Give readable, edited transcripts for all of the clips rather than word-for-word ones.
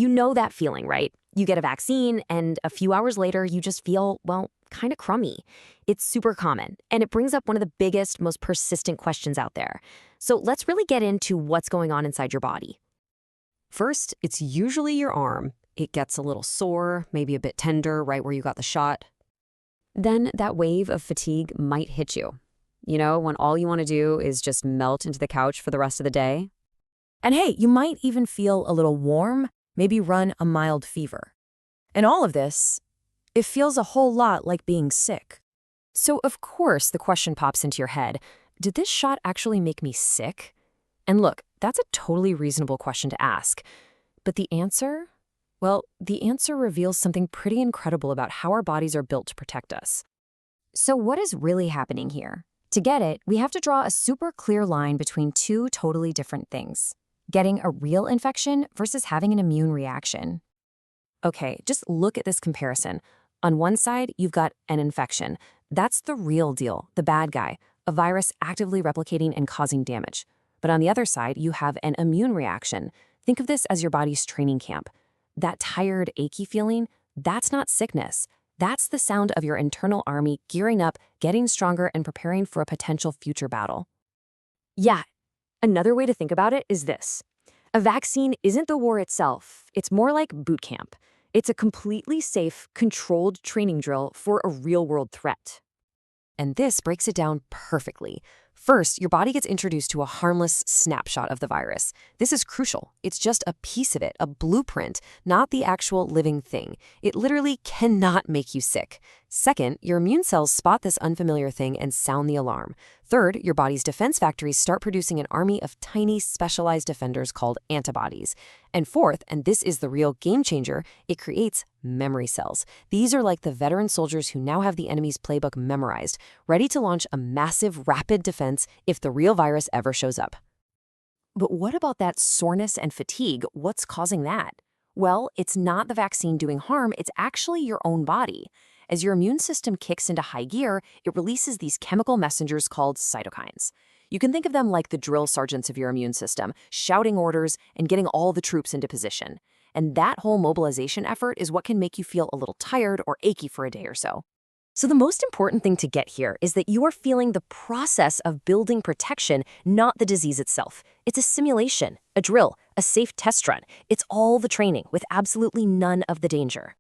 You know that feeling, right? You get a vaccine, and a few hours later, you just feel, well, kind of crummy. It's super common, and it brings up one of the biggest, most persistent questions out there. So let's really get into what's going on inside your body. First, it's usually your arm. It gets a little sore, maybe a bit tender right where you got the shot. Then that wave of fatigue might hit you. You know, when all you want to do is just melt into the couch for the rest of the day. And hey, you might even feel a little warm, maybe run a mild fever. And all of this, it feels a whole lot like being sick. So, of course, the question pops into your head, did this shot actually make me sick? And look, that's a totally reasonable question to ask. But the answer? Well, the answer reveals something pretty incredible about how our bodies are built to protect us. So what is really happening here? To get it, we have to draw a super clear line between two totally different things. Getting a real infection versus having an immune reaction. Okay, just look at this comparison. On one side, you've got an infection. That's the real deal, the bad guy, a virus actively replicating and causing damage. But on the other side, you have an immune reaction. Think of this as your body's training camp. That tired, achy feeling, that's not sickness. That's the sound of your internal army gearing up, getting stronger, and preparing for a potential future battle. Yeah, another way to think about it is this. A vaccine isn't the war itself. It's more like boot camp. It's a completely safe, controlled training drill for a real-world threat. And this breaks it down perfectly. First, your body gets introduced to a harmless snapshot of the virus. This is crucial. It's just a piece of it, a blueprint, not the actual living thing. It literally cannot make you sick. Second, your immune cells spot this unfamiliar thing and sound the alarm. Third, your body's defense factories start producing an army of tiny, specialized defenders called antibodies. And fourth, and this is the real game changer, it creates memory cells. These are like the veteran soldiers who now have the enemy's playbook memorized, ready to launch a massive, rapid defense if the real virus ever shows up. But what about that soreness and fatigue? What's causing that? Well, it's not the vaccine doing harm, it's actually your own body. As your immune system kicks into high gear, it releases these chemical messengers called cytokines. You can think of them like the drill sergeants of your immune system, shouting orders and getting all the troops into position. And that whole mobilization effort is what can make you feel a little tired or achy for a day or so. So the most important thing to get here is that you are feeling the process of building protection, not the disease itself. It's a simulation, a drill, a safe test run. It's all the training with absolutely none of the danger.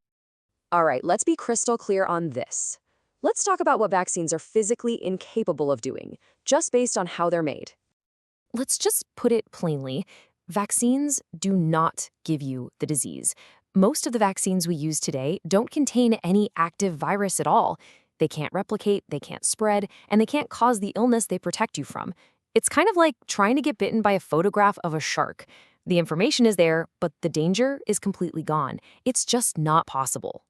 All right, let's be crystal clear on this. Let's talk about what vaccines are physically incapable of doing, just based on how they're made. Let's just put it plainly. Vaccines do not give you the disease. Most of the vaccines we use today don't contain any active virus at all. They can't replicate, they can't spread, and they can't cause the illness they protect you from. It's kind of like trying to get bitten by a photograph of a shark. The information is there, but the danger is completely gone. It's just not possible.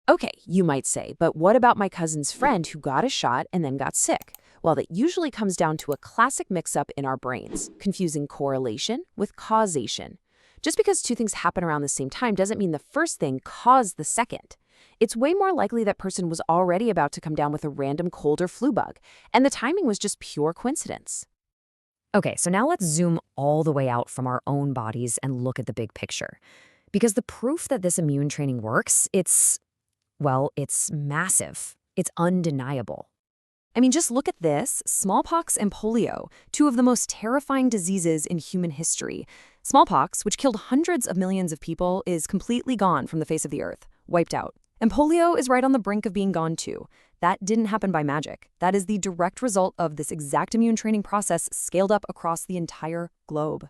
Okay, you might say, but what about my cousin's friend who got a shot and then got sick? Well, that usually comes down to a classic mix-up in our brains, confusing correlation with causation. Just because two things happen around the same time doesn't mean the first thing caused the second. It's way more likely that person was already about to come down with a random cold or flu bug, and the timing was just pure coincidence. Okay, so now let's zoom all the way out from our own bodies and look at the big picture. Because the proof that this immune training works, it's massive. It's undeniable. I mean, just look at this, smallpox and polio, two of the most terrifying diseases in human history. Smallpox, which killed hundreds of millions of people, is completely gone from the face of the earth, wiped out. And polio is right on the brink of being gone too. That didn't happen by magic. That is the direct result of this exact immune training process scaled up across the entire globe.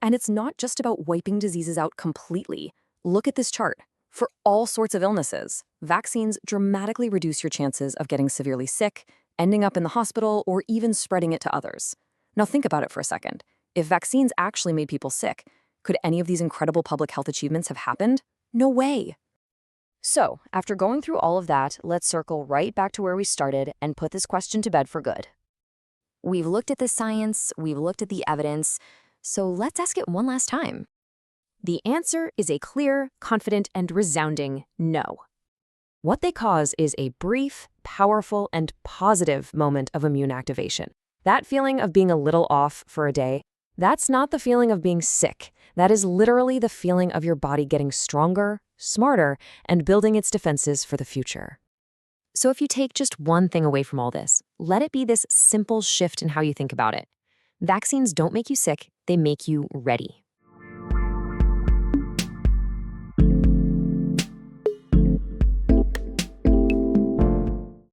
And it's not just about wiping diseases out completely. Look at this chart. For all sorts of illnesses, vaccines dramatically reduce your chances of getting severely sick, ending up in the hospital, or even spreading it to others. Now think about it for a second. If vaccines actually made people sick, could any of these incredible public health achievements have happened? No way. So, after going through all of that, let's circle right back to where we started and put this question to bed for good. We've looked at the science, we've looked at the evidence, so let's ask it one last time. The answer is a clear, confident, and resounding no. What they cause is a brief, powerful, and positive moment of immune activation. That feeling of being a little off for a day, that's not the feeling of being sick. That is literally the feeling of your body getting stronger, smarter, and building its defenses for the future. So if you take just one thing away from all this, let it be this simple shift in how you think about it. Vaccines don't make you sick, they make you ready.